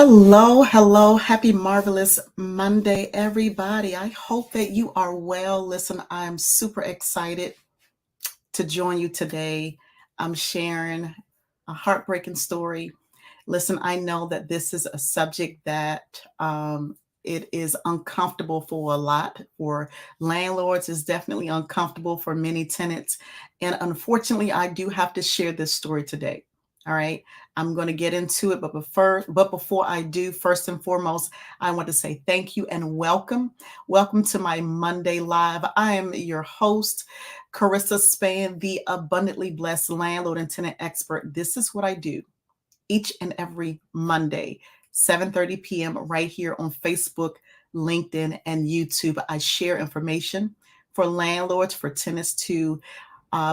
Hello, hello. Happy marvelous Monday, everybody. I hope that you are well. Listen, I'm super excited to join you today. I'm sharing a heartbreaking story. Listen, I know that this is a subject that it is uncomfortable for a lot. For landlords, it's definitely uncomfortable for many tenants. And unfortunately, I do have to share this story today. All right. I'm going to get into it, but before I do, first and foremost, I want to say thank you and welcome. Welcome to my Monday Live. I am your host, Carissa Spann, the abundantly blessed landlord and tenant expert. This is what I do each and every Monday, 7:30 p.m. right here on Facebook, LinkedIn, and YouTube. I share information for landlords, for tenants to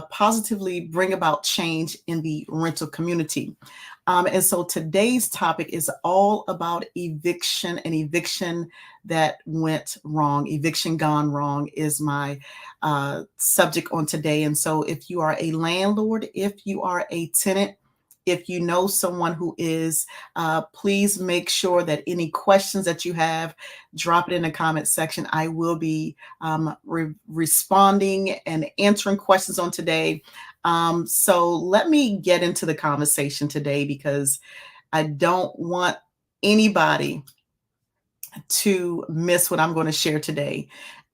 positively bring about change in the rental community. And so today's topic is all about eviction and eviction that went wrong. Eviction gone wrong is my subject on today. And so if you are a landlord, if you are a tenant, if you know someone who is, please make sure that any questions that you have, drop it in the comment section. I will be responding and answering questions on today. So let me get into the conversation today because I don't want anybody to miss what I'm going to share today.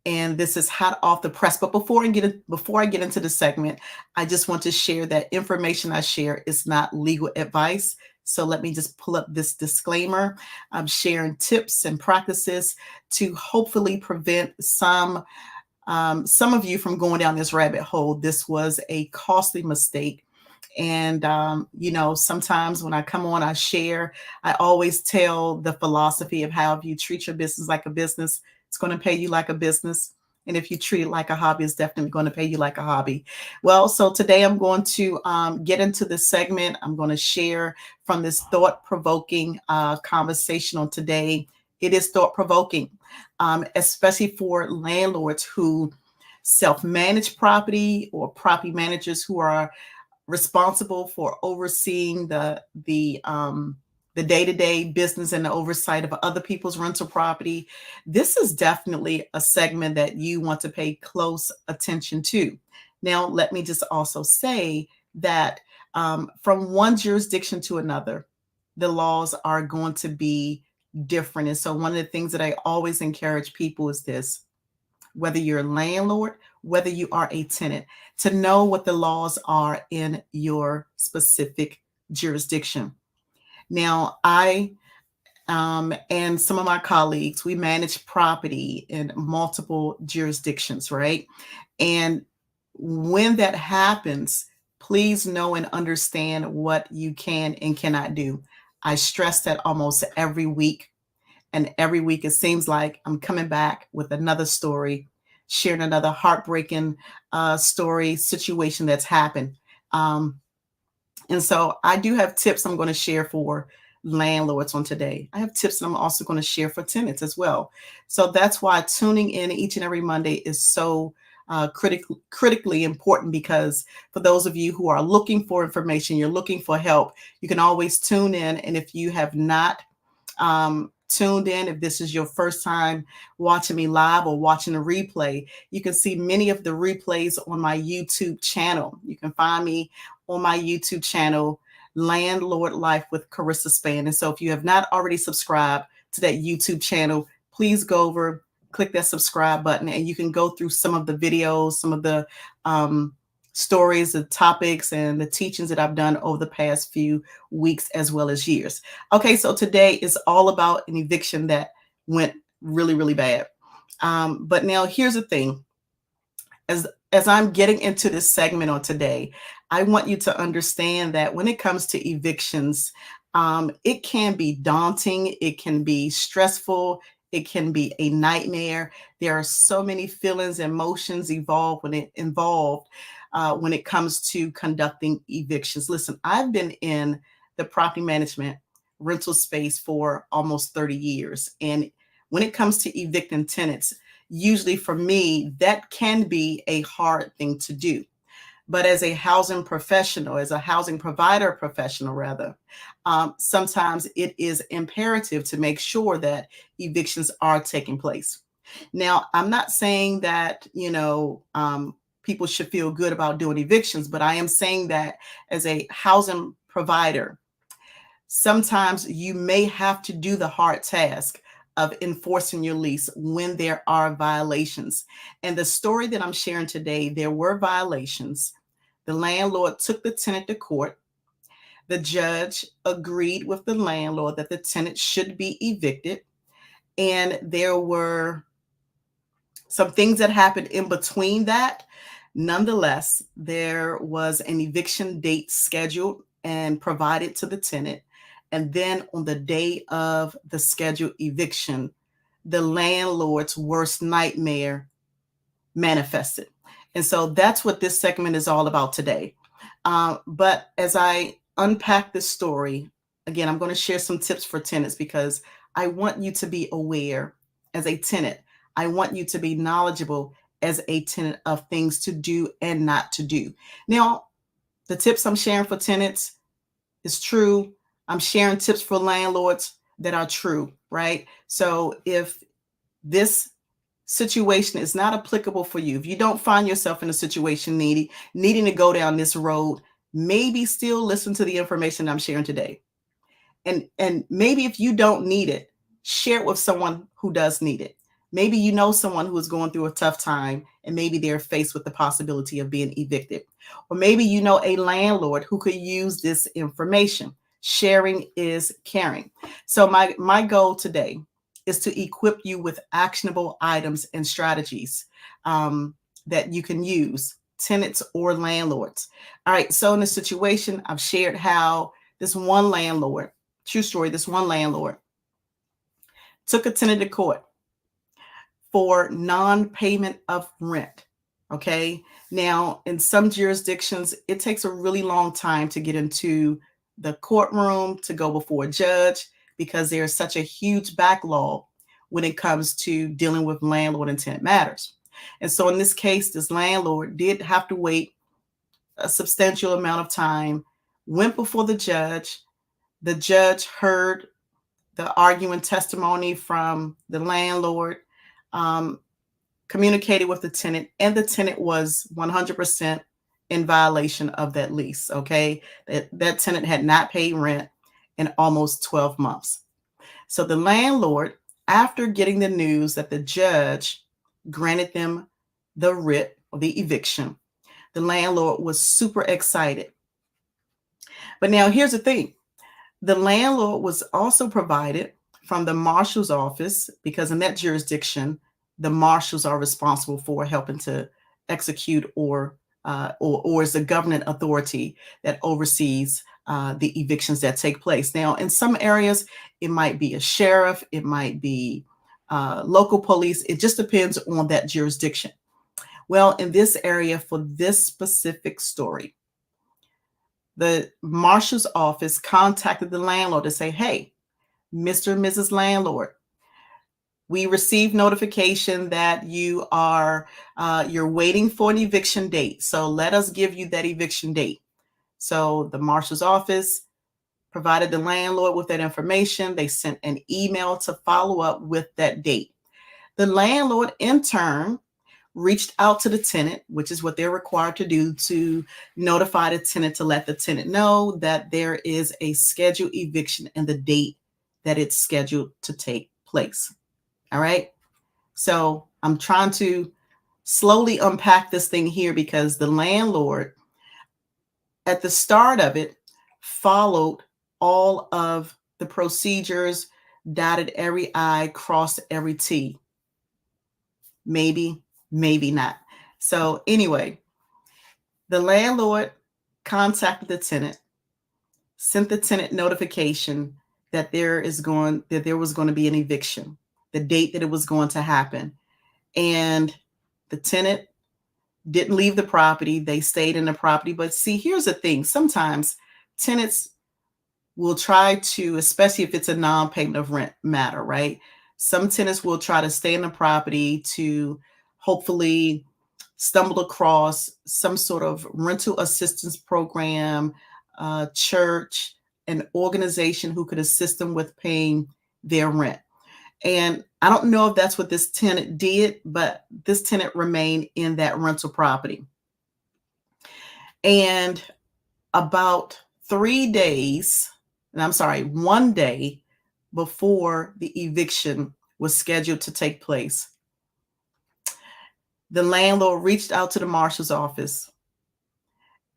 And this is hot off the press. But before I get into the segment, I just want to share that information I share is not legal advice. So let me just pull up this disclaimer. I'm sharing tips and practices to hopefully prevent some of you from going down this rabbit hole. This was a costly mistake. And, sometimes when I come on, I share, I always tell the philosophy of how if you treat your business like a business, it's going to pay you like a business. And if you treat it like a hobby, it's definitely going to pay you like a hobby. Well, so today I'm going to get into this segment. I'm going to share from this thought-provoking conversation on today. It is thought-provoking, especially for landlords who self-manage property or property managers who are responsible for overseeing the day-to-day business and the oversight of other people's rental property. This is definitely a segment that you want to pay close attention to. Now, let me just also say that from one jurisdiction to another, the laws are going to be different. And so one of the things that I always encourage people is this: whether you're a landlord, whether you are a tenant, to know what the laws are in your specific jurisdiction. Now, I and some of my colleagues, we manage property in multiple jurisdictions, right? And when that happens, please know and understand what you can and cannot do. I stress that almost every week. And every week, it seems like I'm coming back with another story, sharing another heartbreaking story, situation that's happened. And so I do have tips I'm going to share for landlords on today. I have tips that I'm also going to share for tenants as well. So that's why tuning in each and every Monday is so critically important, because for those of you who are looking for information, you're looking for help, you can always tune in. And if you have not tuned in, if this is your first time watching me live or watching a replay, you can see many of the replays on my YouTube channel. You can find me on my YouTube channel, Landlord Lyfe with Carissa Spann. And so if you have not already subscribed to that YouTube channel, please go over, click that subscribe button, and you can go through some of the videos, some of the stories, the topics, and the teachings that I've done over the past few weeks as well as years. Okay, so today is all about an eviction that went really, really bad. But now here's the thing. As I'm getting into this segment on today, I want you to understand that when it comes to evictions, it can be daunting, it can be stressful, it can be a nightmare. There are so many feelings and emotions involved when it comes to conducting evictions. Listen, I've been in the property management rental space for almost 30 years. And when it comes to evicting tenants, usually for me, that can be a hard thing to do. But as a housing professional, as a housing provider professional, rather, sometimes it is imperative to make sure that evictions are taking place. Now, I'm not saying that, people should feel good about doing evictions, but I am saying that as a housing provider, sometimes you may have to do the hard task of enforcing your lease when there are violations. And the story that I'm sharing today, there were violations. The landlord took the tenant to court. The judge agreed with the landlord that the tenant should be evicted. And there were some things that happened in between that. Nonetheless, there was an eviction date scheduled and provided to the tenant. And then on the day of the scheduled eviction, the landlord's worst nightmare manifested. And so that's what this segment is all about today. But as I unpack this story, again, I'm going to share some tips for tenants because I want you to be aware as a tenant. I want you to be knowledgeable as a tenant of things to do and not to do. Now, the tips I'm sharing for tenants is true. I'm sharing tips for landlords that are true, right? So if this situation is not applicable for you, if you don't find yourself in a situation needing to go down this road, maybe still listen to the information I'm sharing today. And maybe if you don't need it, share it with someone who does need it. Maybe you know someone who is going through a tough time and maybe they're faced with the possibility of being evicted. Or maybe you know a landlord who could use this information. Sharing is caring. So my goal today is to equip you with actionable items and strategies that you can use, tenants or landlords. All right, so in this situation, I've shared how this one landlord, true story, this one landlord took a tenant to court for non-payment of rent. Okay. Now, in some jurisdictions, it takes a really long time to get into the courtroom to go before a judge because there's such a huge backlog when it comes to dealing with landlord and tenant matters. And so in this case, this landlord did have to wait a substantial amount of time, went before the judge. The judge heard the arguing testimony from the landlord, communicated with the tenant, and the tenant was 100% in violation of that lease. Okay. That tenant had not paid rent in almost 12 months. So the landlord, after getting the news that the judge granted them the writ or the eviction, the landlord was super excited. But now here's the thing. The landlord was also provided from the marshal's office because in that jurisdiction, the marshals are responsible for helping to execute or is the government authority that oversees the evictions that take place. Now, in some areas, it might be a sheriff, it might be local police. It just depends on that jurisdiction. Well, in this area, for this specific story, the marshal's office contacted the landlord to say, hey, Mr. and Mrs. Landlord, we received notification that you're waiting for an eviction date. So let us give you that eviction date. So the marshal's office provided the landlord with that information. They sent an email to follow up with that date. The landlord, in turn, reached out to the tenant, which is what they're required to do, to notify the tenant to let the tenant know that there is a scheduled eviction and the date that it's scheduled to take place. All right. So I'm trying to slowly unpack this thing here because the landlord, at the start of it, followed all of the procedures, dotted every I, crossed every T. Maybe, maybe not. So anyway, the landlord contacted the tenant, sent the tenant notification that there was going to be an eviction, the date that it was going to happen. And the tenant didn't leave the property. They stayed in the property. But see, here's the thing. Sometimes tenants will try to, especially if it's a non-payment of rent matter, right? Some tenants will try to stay in the property to hopefully stumbled across some sort of rental assistance program, church, an organization who could assist them with paying their rent. And I don't know if that's what this tenant did, but this tenant remained in that rental property. And about 3 days, and I'm sorry, one day before the eviction was scheduled to take place, the landlord reached out to the marshal's office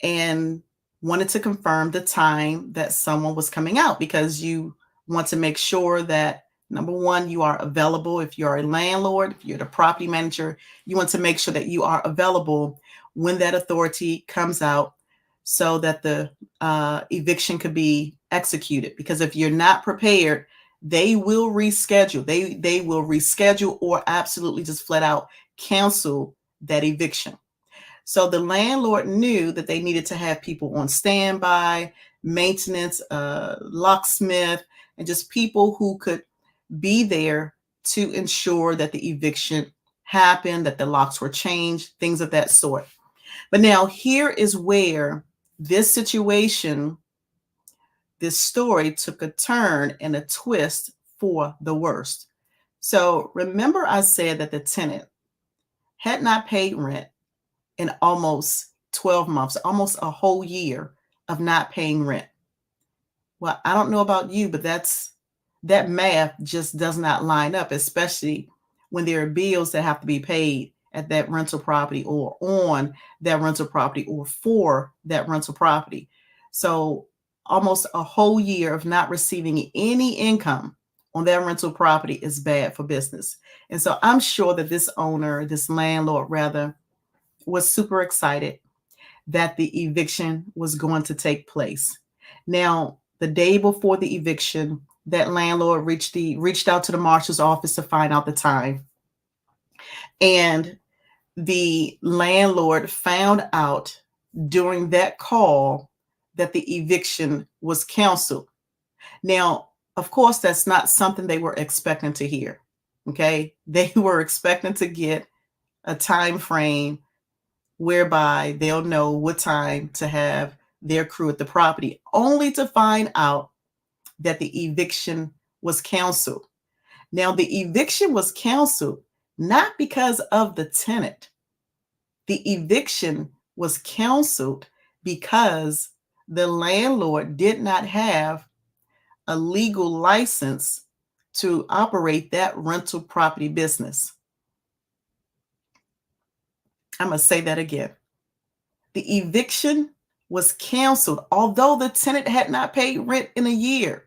and wanted to confirm the time that someone was coming out, because you want to make sure that, number one, you are available. If you're a landlord, if you're the property manager, you want to make sure that you are available when that authority comes out so that the eviction could be executed. Because if you're not prepared, they will reschedule. They will reschedule or absolutely just flat out cancel that eviction. So the landlord knew that they needed to have people on standby, maintenance, locksmith, and just people who could be there to ensure that the eviction happened, that the locks were changed, things of that sort. But now here is where this situation, this story took a turn and a twist for the worst. So remember I said that the tenant had not paid rent in almost 12 months, almost a whole year of not paying rent. Well, I don't know about you, but that math just does not line up, especially when there are bills that have to be paid at that rental property or on that rental property or for that rental property. So almost a whole year of not receiving any income on that rental property is bad for business. And so I'm sure that this owner, this landlord rather, was super excited that the eviction was going to take place. Now, the day before the eviction, that landlord reached out to the marshal's office to find out the time. And the landlord found out during that call that the eviction was canceled. Now, of course, that's not something they were expecting to hear. Okay. They were expecting to get a time frame whereby they'll know what time to have their crew at the property, only to find out that the eviction was canceled. Now, the eviction was canceled not because of the tenant. The eviction was canceled because the landlord did not have a legal license to operate that rental property business. I'm going to say that again. The eviction was canceled, although the tenant had not paid rent in a year.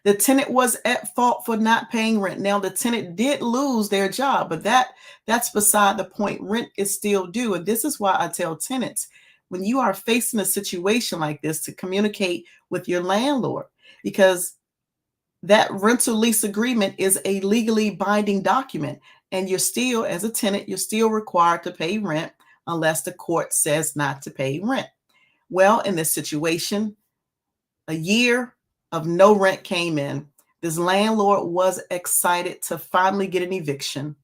The tenant was at fault for not paying rent. Now, the tenant did lose their job, but that's beside the point. Rent is still due. And this is why I tell tenants, when you are facing a situation like this, to communicate with your landlord, because that rental lease agreement is a legally binding document. And you're still, as a tenant, you're still required to pay rent unless the court says not to pay rent. Well, in this situation, a year of no rent came in. This landlord was excited to finally get an eviction,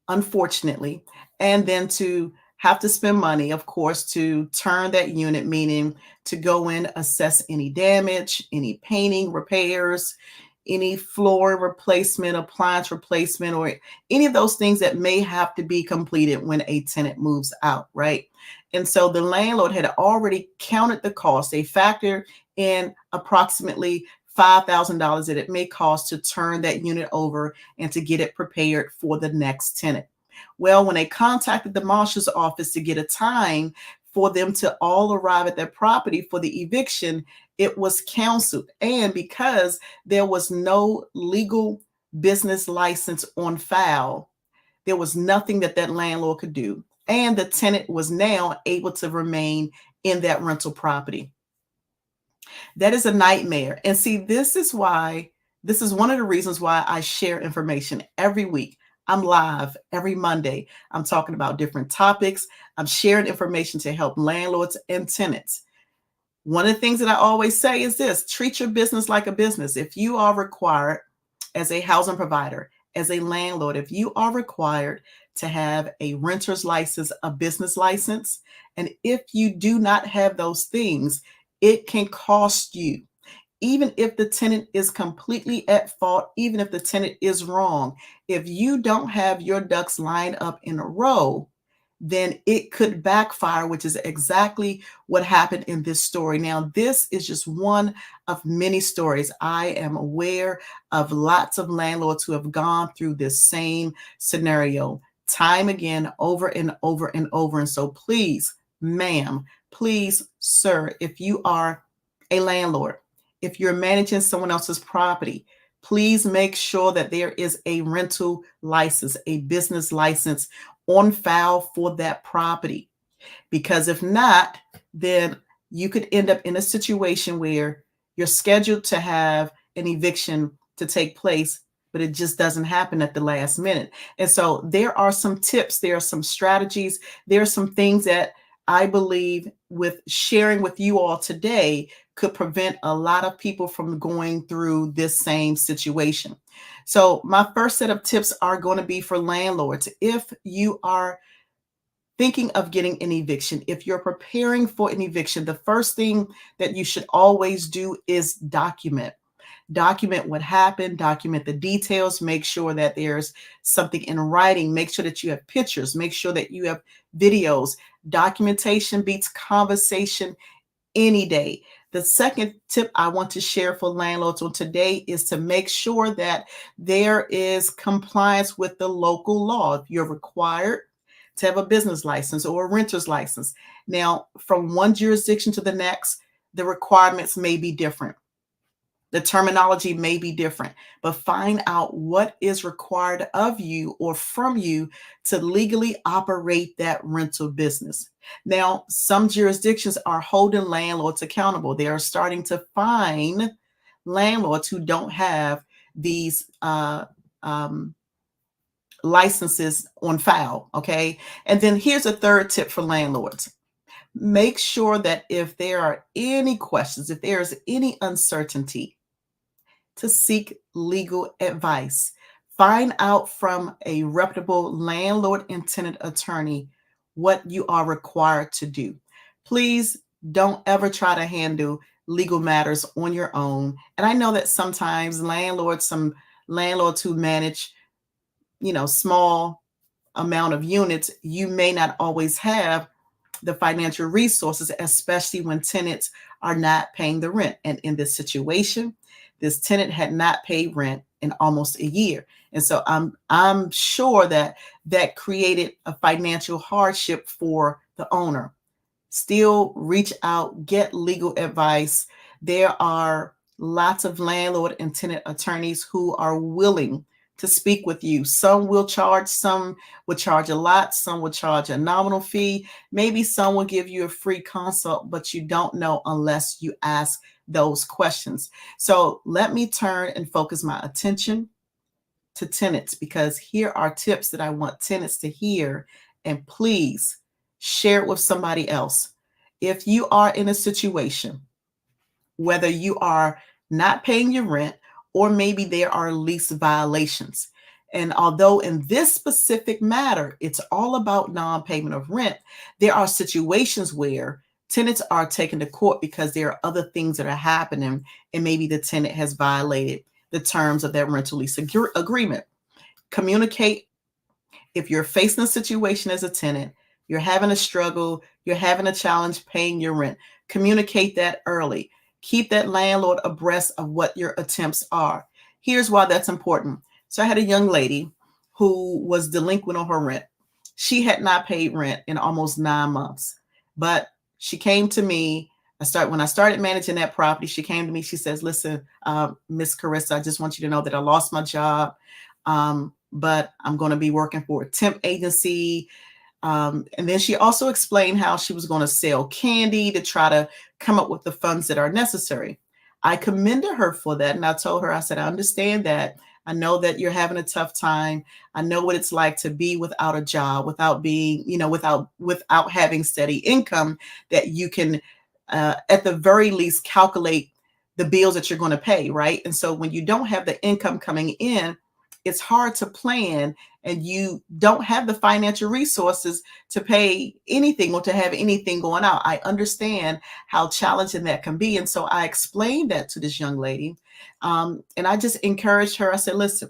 unfortunately, and then to have to spend money, of course, to turn that unit, meaning to go in, assess any damage, any painting, repairs, any floor replacement, appliance replacement, or any of those things that may have to be completed when a tenant moves out, right? And so the landlord had already counted the cost. They factored in approximately $5,000 that it may cost to turn that unit over and to get it prepared for the next tenant. Well, when they contacted the marshal's office to get a time for them to all arrive at their property for the eviction, it was canceled. And because there was no legal business license on file, there was nothing that landlord could do. And the tenant was now able to remain in that rental property. That is a nightmare. And see, this is one of the reasons why I share information every week. I'm live every Monday. I'm talking about different topics. I'm sharing information to help landlords and tenants. One of the things that I always say is this: treat your business like a business. If you are required as a housing provider, as a landlord, if you are required to have a renter's license, a business license, and if you do not have those things, it can cost you. Even if the tenant is completely at fault, even if the tenant is wrong, if you don't have your ducks lined up in a row, then it could backfire, which is exactly what happened in this story. Now, this is just one of many stories. I am aware of lots of landlords who have gone through this same scenario time again, over and over and over. And so please, ma'am, please, sir, if you are a landlord, if you're managing someone else's property, please make sure that there is a rental license, a business license on file for that property. Because if not, then you could end up in a situation where you're scheduled to have an eviction to take place, but it just doesn't happen at the last minute. And so there are some tips, there are some strategies, there are some things that I believe with sharing with you all today could prevent a lot of people from going through this same situation. So my first set of tips are going to be for landlords. If you are thinking of getting an eviction, if you're preparing for an eviction, the first thing that you should always do is document. Document what happened, document the details, make sure that there's something in writing, make sure that you have pictures, make sure that you have videos. Documentation beats conversation any day. The second tip I want to share for landlords on today is to make sure that there is compliance with the local law. If you're required to have a business license or a renter's license. Now, from one jurisdiction to the next, the requirements may be different. The terminology may be different, but find out what is required of you or from you to legally operate that rental business. Now, some jurisdictions are holding landlords accountable. They are starting to fine landlords who don't have these licenses on file. Okay. And then here's a third tip for landlords. Make sure that if there are any questions, if there's any uncertainty, to seek legal advice. Find out from a reputable landlord and tenant attorney what you are required to do. Please don't ever try to handle legal matters on your own. And I know that sometimes some landlords who manage, small amount of units, you may not always have the financial resources, especially when tenants are not paying the rent. And in this situation, this tenant had not paid rent in almost a year. And so I'm sure that created a financial hardship for the owner. Still reach out, get legal advice. There are lots of landlord and tenant attorneys who are willing to speak with you. Some will charge a lot, some will charge a nominal fee. Maybe some will give you a free consult, but you don't know unless you ask those questions. So let me turn and focus my attention to tenants, because here are tips that I want tenants to hear. And please share it with somebody else. If you are in a situation, whether you are not paying your rent or maybe there are lease violations, and although in this specific matter, it's all about non-payment of rent, there are situations where tenants are taken to court because there are other things that are happening, and maybe the tenant has violated the terms of that rental lease agreement. Communicate. If you're facing a situation as a tenant, you're having a struggle, you're having a challenge paying your rent, communicate that early. Keep that landlord abreast of what your attempts are. Here's why that's important. So I had a young lady who was delinquent on her rent. She had not paid rent in almost 9 months, but she came to me. When I started managing that property, she came to me. She says, listen, Miss Carissa, I just want you to know that I lost my job, but I'm going to be working for a temp agency. And then she also explained how she was going to sell candy to try to come up with the funds that are necessary. I commended her for that. And I told her, I said, I understand that. I know that you're having a tough time. I know what it's like to be without a job, without being, without having steady income that you can, at the very least, calculate the bills that you're going to pay, right? And so when you don't have the income coming in, it's hard to plan and you don't have the financial resources to pay anything or to have anything going out. I understand how challenging that can be. And so I explained that to this young lady. And I just encouraged her. I said, listen,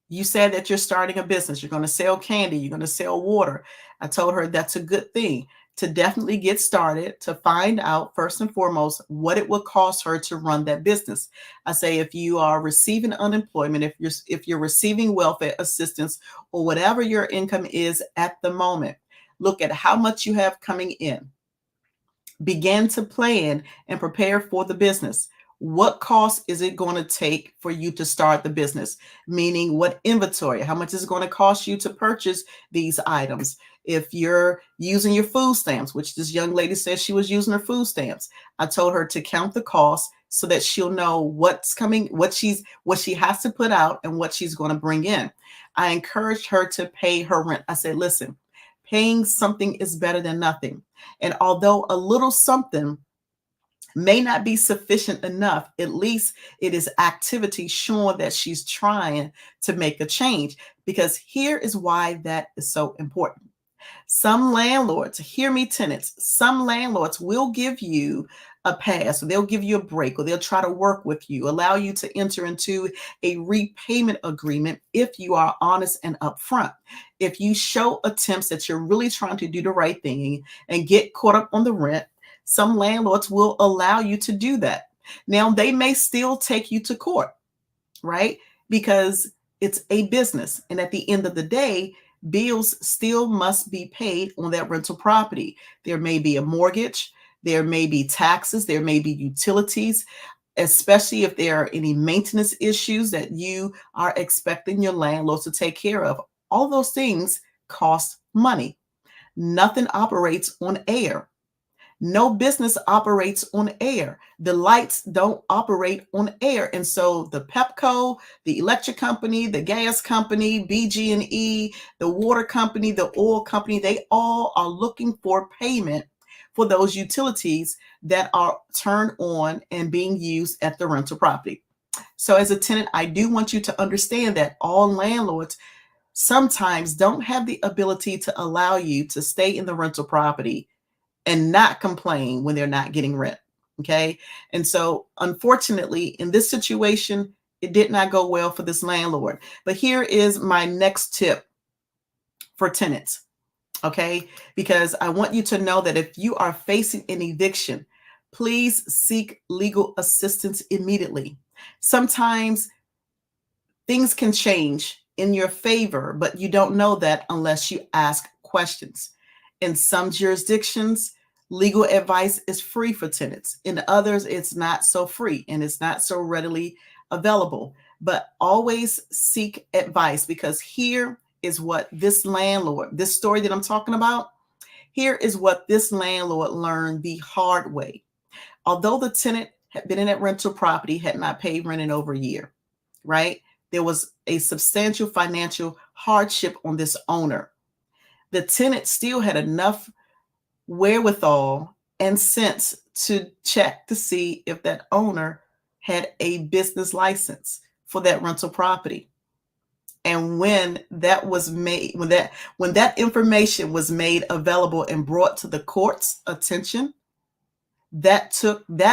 you said that you're starting a business. You're going to sell candy. You're going to sell water. I told her that's a good thing to definitely get started, to find out first and foremost what it would cost her to run that business. I say if you are receiving unemployment, if you're receiving welfare assistance or whatever your income is at the moment, look at how much you have coming in. Begin to plan and prepare for the business. What cost is it going to take for you to start the business? Meaning, what inventory? How much is it going to cost you to purchase these items? If you're using your food stamps, which this young lady says she was using her food stamps, I told her to count the cost so that she'll know what's coming, what she has to put out and what she's going to bring in. I encouraged her to pay her rent. I said, listen, paying something is better than nothing. And although a little something may not be sufficient enough, at least it is activity showing that she's trying to make a change. Because here is why that is so important. Some landlords, hear me, tenants, some landlords will give you a pass, or they'll give you a break, or they'll try to work with you, allow you to enter into a repayment agreement if you are honest and upfront. If you show attempts that you're really trying to do the right thing and get caught up on the rent, some landlords will allow you to do that. Now, they may still take you to court, right? Because it's a business. And at the end of the day, bills still must be paid on that rental property. There may be a mortgage, there may be taxes, there may be utilities, especially if there are any maintenance issues that you are expecting your landlord to take care of. All those things cost money. Nothing operates on air. No business operates on air. The lights don't operate on air. And so the Pepco, the electric company, the gas company, BG&E, the water company, the oil company, they all are looking for payment for those utilities that are turned on and being used at the rental property. So as a tenant, I do want you to understand that all landlords sometimes don't have the ability to allow you to stay in the rental property and not complain when they're not getting rent. Okay. And so, unfortunately, in this situation, it did not go well for this landlord. But here is my next tip for tenants. Okay. Because I want you to know that if you are facing an eviction, please seek legal assistance immediately. Sometimes things can change in your favor, but you don't know that unless you ask questions. In some jurisdictions, legal advice is free for tenants. In others, it's not so free and it's not so readily available. But always seek advice, because here is what this landlord, this story that I'm talking about, here is what this landlord learned the hard way. Although the tenant had been in that rental property, had not paid rent in over a year, right? There was a substantial financial hardship on this owner. The tenant still had enough wherewithal and sense to check to see if that owner had a business license for that rental property. And when that was made, when that information was made available and brought to the court's attention, that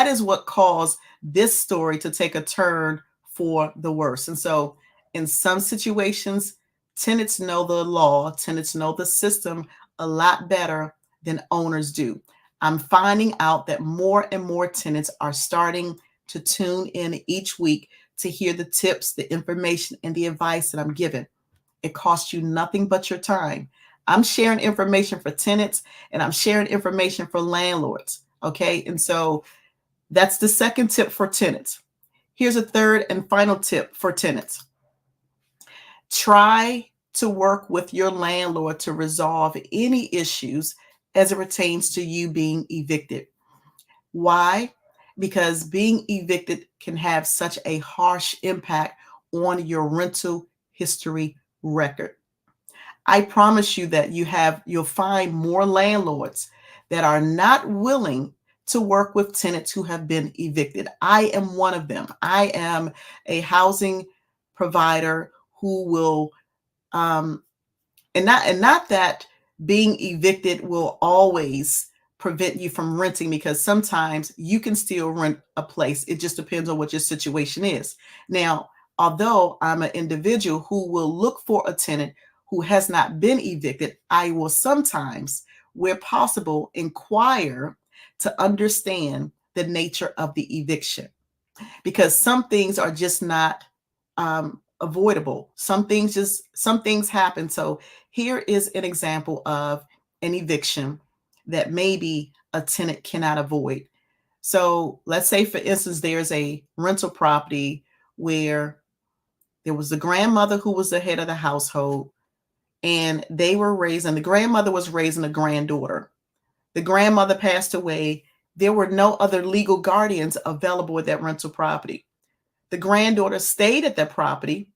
is what caused this story to take a turn for the worse. And so in some situations, tenants know the law, tenants know the system a lot better than owners do. I'm finding out that more and more tenants are starting to tune in each week to hear the tips, the information, and the advice that I'm giving. It costs you nothing but your time. I'm sharing information for tenants and I'm sharing information for landlords. Okay. And so that's the second tip for tenants. Here's a third and final tip for tenants. Try to work with your landlord to resolve any issues as it pertains to you being evicted. Why? Because being evicted can have such a harsh impact on your rental history record. I promise you that you'll find more landlords that are not willing to work with tenants who have been evicted. I am one of them. I am a housing provider who will and not that being evicted will always prevent you from renting, because sometimes you can still rent a place. It just depends on what your situation is. Now, although I'm an individual who will look for a tenant who has not been evicted, I will sometimes, where possible, inquire to understand the nature of the eviction, because some things are just not avoidable. Some things happen. So here is an example of an eviction that maybe a tenant cannot avoid. So let's say, for instance, there's a rental property where there was the grandmother who was the head of the household, and the grandmother was raising a granddaughter. The grandmother passed away. There were no other legal guardians available at that rental property. The granddaughter stayed at that property.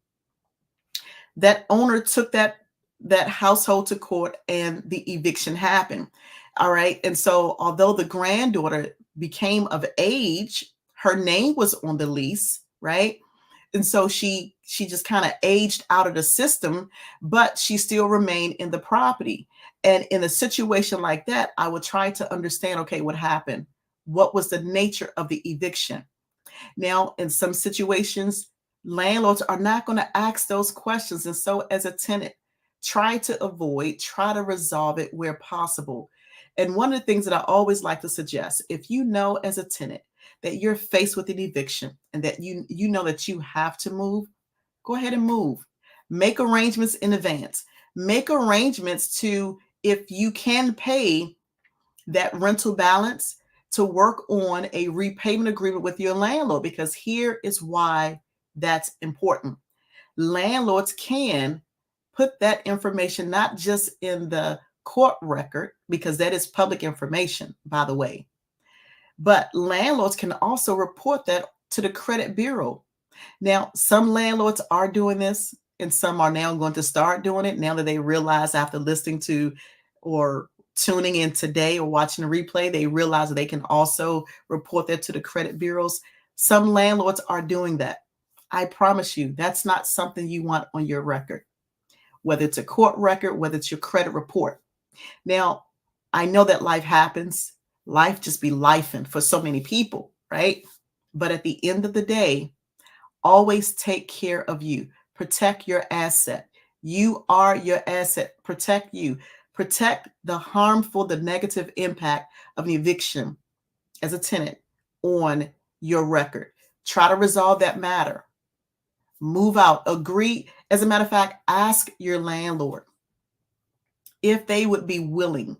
That owner took that household to court, and the eviction happened. All right. And so although the granddaughter became of age, her name was on the lease, right? And so she just kind of aged out of the system, but she still remained in the property. And in a situation like that, I would try to understand, okay, what happened? What was the nature of the eviction? Now, in some situations, landlords are not going to ask those questions. And so, as a tenant, try to resolve it where possible. And one of the things that I always like to suggest, if you know as a tenant that you're faced with an eviction and that you know that you have to move, go ahead and move. Make arrangements in advance. Make arrangements to, if you can pay that rental balance, to work on a repayment agreement with your landlord, because here is why that's important. Landlords can put that information not just in the court record, because that is public information, by the way, but landlords can also report that to the credit bureau. Now, some landlords are doing this, and some are now going to start doing it now that they realize, after listening to or tuning in today or watching the replay, they realize that they can also report that to the credit bureaus. Some landlords are doing that. I promise you, that's not something you want on your record, whether it's a court record, whether it's your credit report. Now, I know that life happens. Life just be lifing for so many people, right? But at the end of the day, always take care of you. Protect your asset. You are your asset. Protect you. Protect the negative impact of an eviction as a tenant on your record. Try to resolve that matter. Move out. Agree. As a matter of fact, ask your landlord if they would be willing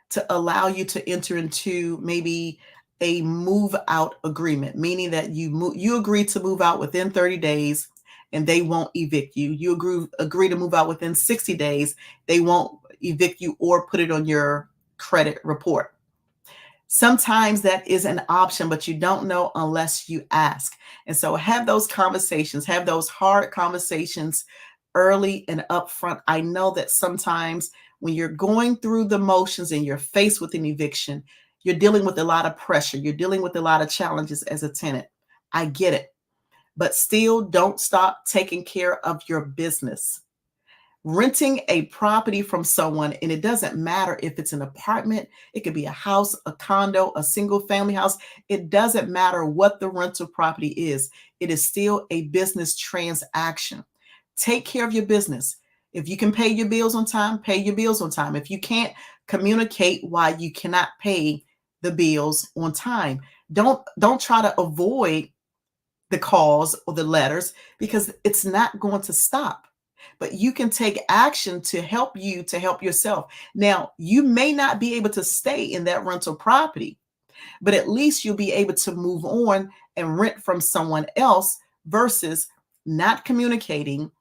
to allow you to enter into maybe a move out agreement, meaning that you agree to move out within 30 days and they won't evict you. You agree to move out within 60 days, they won't evict you or put it on your credit report. Sometimes that is an option, but you don't know unless you ask. And so have those conversations, have those hard conversations early and upfront. I know that sometimes when you're going through the motions and you're faced with an eviction, you're dealing with a lot of pressure. You're dealing with a lot of challenges as a tenant. I get it. But still, don't stop taking care of your business. Renting a property from someone, and it doesn't matter if it's an apartment, it could be a house, a condo, a single family house. It doesn't matter what the rental property is. It is still a business transaction. Take care of your business. If you can pay your bills on time, pay your bills on time. If you can't, communicate why you cannot pay the bills on time. Don't try to avoid the calls or the letters, because it's not going to stop. But you can take action to help yourself. Now, you may not be able to stay in that rental property, but at least you'll be able to move on and rent from someone else versus not communicating,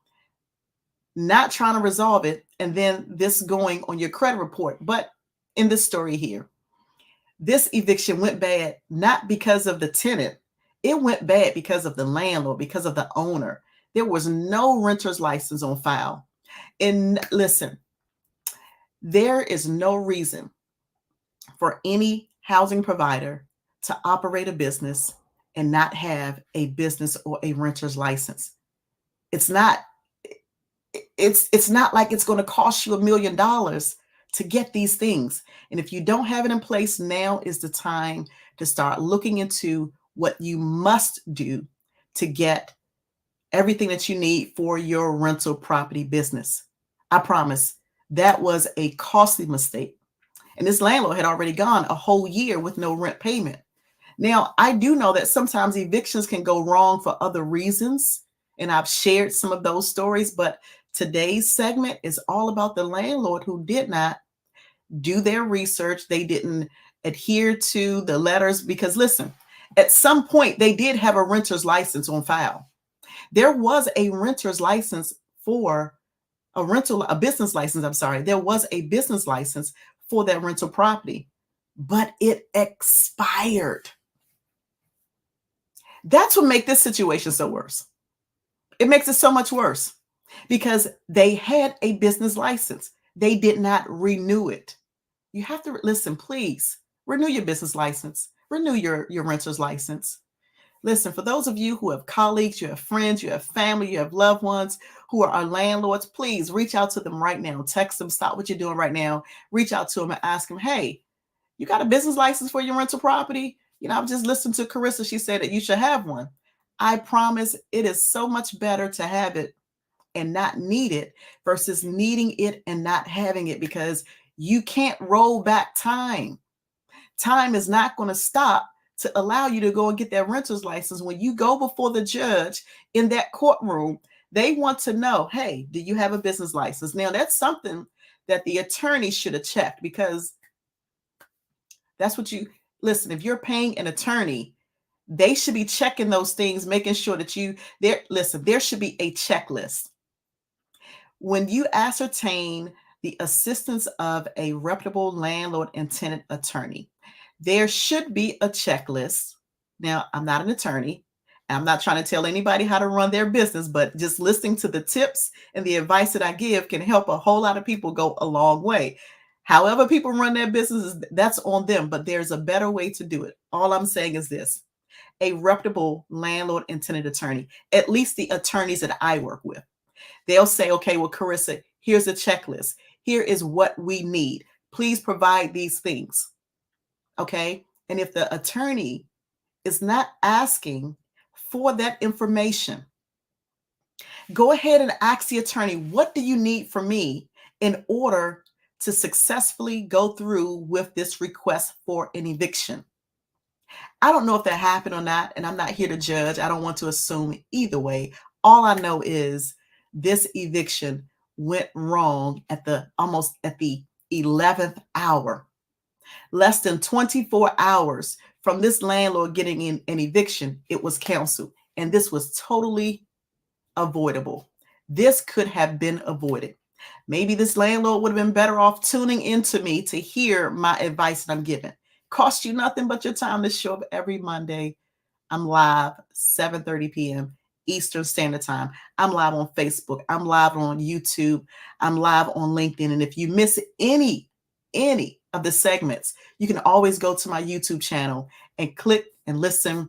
not trying to resolve it, and then this going on your credit report. But in this story here, this eviction went bad not because of the tenant. It went bad because of the landlord, because of the owner. There was no renter's license on file. And listen, there is no reason for any housing provider to operate a business and not have a business or a renter's license. It's not it's not like it's going to cost you $1 million to get these things. And if you don't have it in place, now is the time to start looking into what you must do to get everything that you need for your rental property business. I promise that was a costly mistake. And this landlord had already gone a whole year with no rent payment. Now, I do know that sometimes evictions can go wrong for other reasons, and I've shared some of those stories, but today's segment is all about the landlord who did not do their research. They didn't adhere to the letters because, listen, at some point they did have a renter's license on file. There was a renter's license for a business license. I'm sorry. There was a business license for that rental property, but it expired. That's what makes this situation so worse. It makes it so much worse because they had a business license. They did not renew it. You have to listen, please renew your business license, renew your renter's license. Listen, for those of you who have colleagues, you have friends, you have family, you have loved ones who are landlords, please reach out to them right now. Text them, stop what you're doing right now. Reach out to them and ask them, hey, you got a business license for your rental property? You know, I've just listened to Carissa. She said that you should have one. I promise it is so much better to have it and not need it versus needing it and not having it, because you can't roll back time. Time is not going to stop to allow you to go and get that renter's license. When you go before the judge in that courtroom, they want to know, hey, do you have a business license? Now, that's something that the attorney should have checked, because that's what you listen. If you're paying an attorney, they should be checking those things, making sure that there should be a checklist. When you ascertain the assistance of a reputable landlord and tenant attorney, there should be a checklist. Now, I'm not an attorney. I'm not trying to tell anybody how to run their business, but just listening to the tips and the advice that I give can help a whole lot of people go a long way. However people run their businesses, that's on them, but there's a better way to do it. All I'm saying is this: a reputable landlord and tenant attorney, at least the attorneys that I work with, they'll say, okay, well, Carissa, here's a checklist. Here is what we need. Please provide these things. Okay. And if the attorney is not asking for that information, go ahead and ask the attorney, what do you need from me in order to successfully go through with this request for an eviction? I don't know if that happened or not, and I'm not here to judge. I don't want to assume either way. All I know is this eviction went wrong almost at the 11th hour. Less than 24 hours from this landlord getting in an eviction, it was canceled. And this was totally avoidable. This could have been avoided. Maybe this landlord would have been better off tuning into me to hear my advice that I'm giving. Cost you nothing but your time to show up every Monday. I'm live 7:30 p.m. Eastern Standard Time. I'm live on Facebook. I'm live on YouTube. I'm live on LinkedIn. And if you miss any of the segments, you can always go to my YouTube channel and click and listen,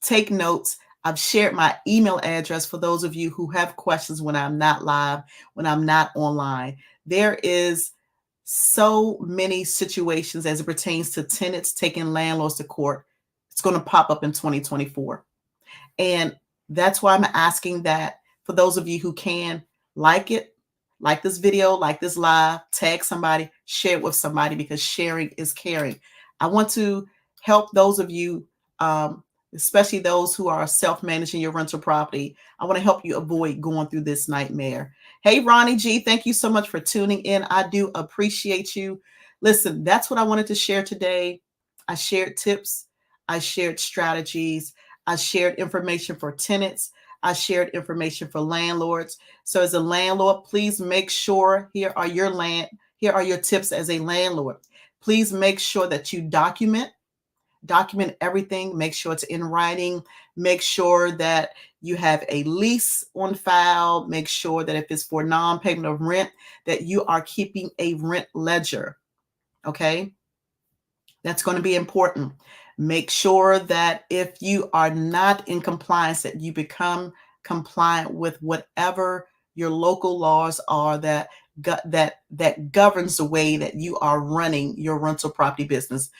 take notes. I've shared my email address for those of you who have questions when I'm not live, when I'm not online. There is so many situations as it pertains to tenants taking landlords to court. It's going to pop up in 2024. And that's why I'm asking that for those of you who can, like it, like this video, like this live, tag somebody, share it with somebody, because sharing is caring. I want to help those of you, especially those who are self-managing your rental property. I want to help you avoid going through this nightmare. Hey, Ronnie G, thank you so much for tuning in. I do appreciate you. Listen, that's what I wanted to share today. I shared tips. I shared strategies. I shared information for tenants. I shared information for landlords. So as a landlord, please make sure here are your tips as a landlord. Please make sure that you document everything. Make sure it's in writing. Make sure that you have a lease on file. Make sure that if it's for non-payment of rent, that you are keeping a rent ledger. Okay. That's going to be important. Make sure that if you are not in compliance, that you become compliant with whatever your local laws are that governs the way that you are running your rental property business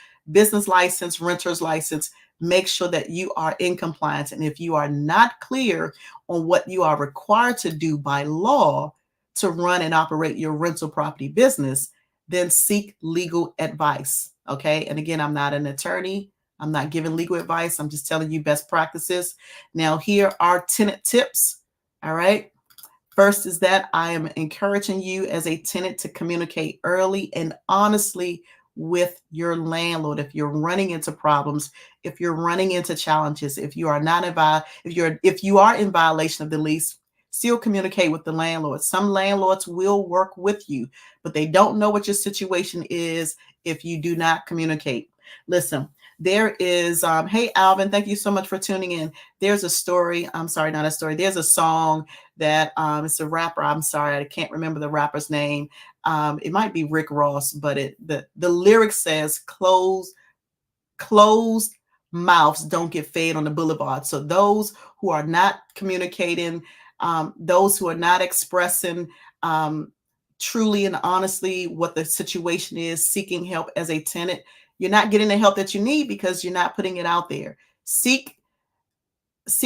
license, renter's license. Make sure that you are in compliance. And if you are not clear on what you are required to do by law to run and operate your rental property business, then seek legal advice. Okay. And again, I'm not an attorney. I'm not giving legal advice. I'm just telling you best practices. Now, here are tenant tips. All right. First is that I am encouraging you as a tenant to communicate early and honestly with your landlord. If you're running into problems, if you're running into challenges, if you are not if you are in violation of the lease, still communicate with the landlord. Some landlords will work with you, but they don't know what your situation is if you do not communicate. Listen, there is, hey, Alvin, thank you so much for tuning in. There's a story. I'm sorry, not a story. There's a song that it's a rapper. I'm sorry, I can't remember the rapper's name. It might be Rick Ross, but the lyric says closed mouths don't get fed on the boulevard. So those who are not communicating, those who are not expressing truly and honestly what the situation is, seeking help as a tenant, you're not getting the help that you need because you're not putting it out there. Seek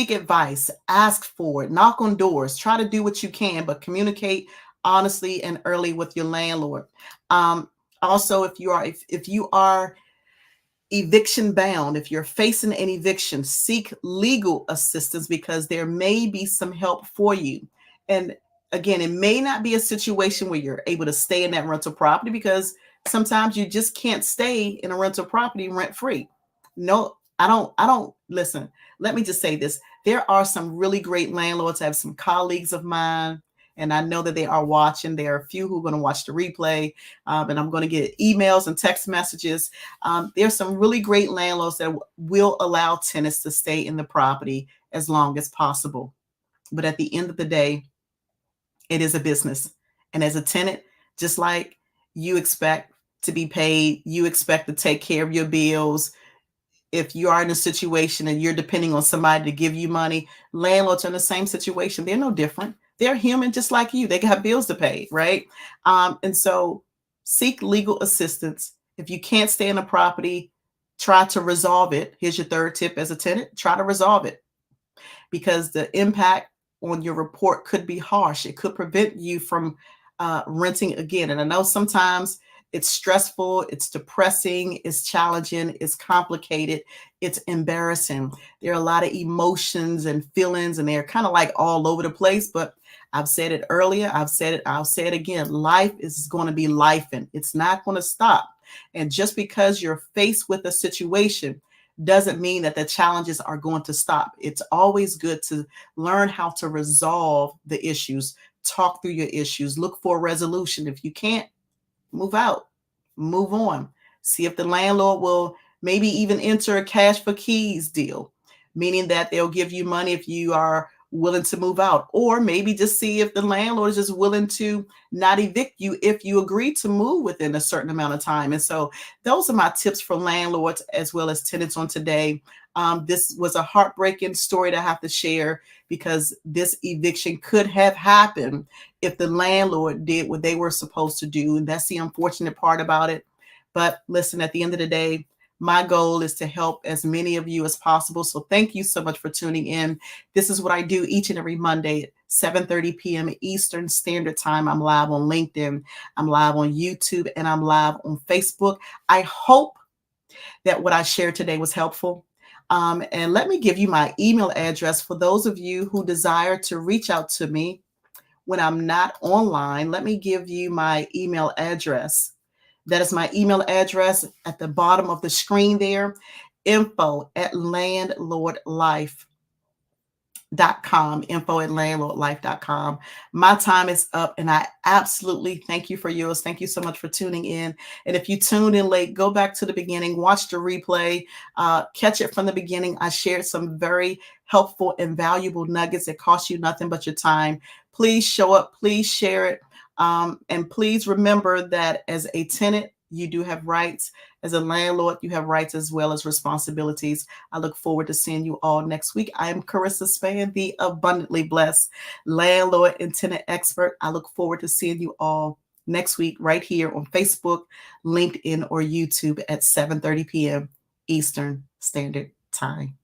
advice, ask for it, knock on doors, try to do what you can, but communicate honestly and early with your landlord. Also, if you are eviction bound, if you're facing an eviction, seek legal assistance because there may be some help for you. And again, it may not be a situation where you're able to stay in that rental property because sometimes you just can't stay in a rental property rent free. No, I don't listen. Let me just say this. There are some really great landlords. I have some colleagues of mine, and I know that they are watching. There are a few who are going to watch the replay, and I'm going to get emails and text messages. There's some really great landlords that will allow tenants to stay in the property as long as possible. But at the end of the day, it is a business. And as a tenant, just like you expect to be paid, you expect to take care of your bills. If you are in a situation and you're depending on somebody to give you money, landlords are in the same situation. They're no different. They're human just like you. They got bills to pay, right? And so seek legal assistance. If you can't stay in a property, try to resolve it. Here's your third tip as a tenant, try to resolve it because the impact on your report could be harsh. It could prevent you from renting again. And I know sometimes it's stressful, it's depressing, it's challenging, it's complicated, it's embarrassing. There are a lot of emotions and feelings, and they're kind of like all over the place. But I've said it earlier, I've said it, I'll say it again. Life is going to be life, and it's not going to stop. And just because you're faced with a situation doesn't mean that the challenges are going to stop. It's always good to learn how to resolve the issues, talk through your issues, look for a resolution. If you can't, move out, move on. See if the landlord will maybe even enter a cash for keys deal, meaning that they'll give you money if you are willing to move out, or maybe just see if the landlord is just willing to not evict you if you agree to move within a certain amount of time. And so those are my tips for landlords as well as tenants on today. This was a heartbreaking story to have to share because this eviction could have happened if the landlord did what they were supposed to do. And that's the unfortunate part about it. But listen, at the end of the day, my goal is to help as many of you as possible. So thank you so much for tuning in. This is what I do each and every Monday at 7:30 p.m. Eastern Standard Time. I'm live on LinkedIn, I'm live on YouTube, and I'm live on Facebook. I hope that what I shared today was helpful. And let me give you my email address for those of you who desire to reach out to me when I'm not online. Let me give you my email address. That is my email address at the bottom of the screen there, info@landlordlife.com, info@landlordlife.com. My time is up, and I absolutely thank you for yours. Thank you so much for tuning in. And if you tuned in late, go back to the beginning, watch the replay, catch it from the beginning. I shared some very helpful and valuable nuggets that cost you nothing but your time. Please show up, please share it. And please remember that as a tenant, You do have rights. As a landlord, you have rights as well as responsibilities. I look forward to seeing you all next week. I am Carissa Spann, the abundantly blessed landlord and tenant expert. I look forward to seeing you all next week right here on Facebook, LinkedIn, or YouTube at 7:30 p.m. Eastern Standard Time.